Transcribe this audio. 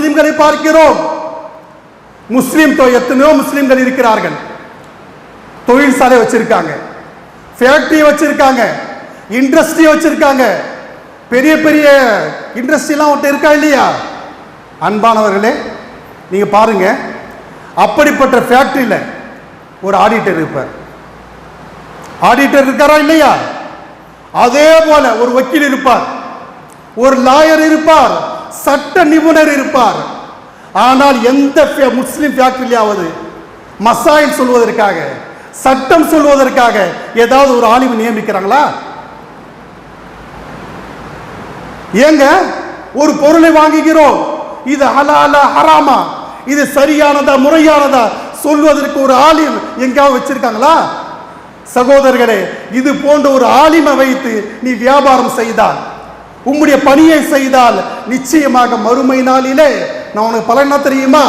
முஸ்லிம்களை பார்க்கிறோம். எத்தனையோ முஸ்லிம்கள் இருக்கிறார்கள். தொழிற்சாலை வச்சிருக்காங்க, ஃபேக்டரி வச்சிருக்காங்க, இண்டஸ்ட்ரி வச்சிருக்காங்க. பெரிய பெரிய இண்டஸ்ட்ரியெல்லாம் ஒருத்தர் இருக்கா இல்லையா? அன்பானவர்களே, நீங்க பாருங்க, அப்படிப்பட்ட ஃபேக்டரியில் ஒரு ஆடிட்டர் இருப்பார். ஆடிட்டர் இருக்காரா இல்லையா? அதே போல ஒரு வக்கீல் இருப்பார், ஒரு லாயர் இருப்பார், சட்ட நிபுணர் இருப்பார். ஆனால் எந்த முஸ்லிம் ஃபேக்டரியாவது மசாயில் சொல்வதற்காக, சட்டம் சொல்வதற்காக ஏதாவது ஒரு ஆலிம் நியமிக்கிறாங்களா? ஏங்க, ஒரு பொருளை வாங்குகிறோம், இது ஹலாலா ஹராமா, இது சரியானதா முறையானதா சொல்வதற்கு ஒரு ஆலிம் எங்காவது வச்சிருக்காங்களா? சகோதரர்களே, இது போன்ற ஒரு ஆலிமை வைத்து நீ வியாபாரம் செய்தால், உம்முடைய பணியை செய்தால், நிச்சயமாக மறுமை நாளிலே நான் உனக்கு பலன் என்ன தெரியுமா?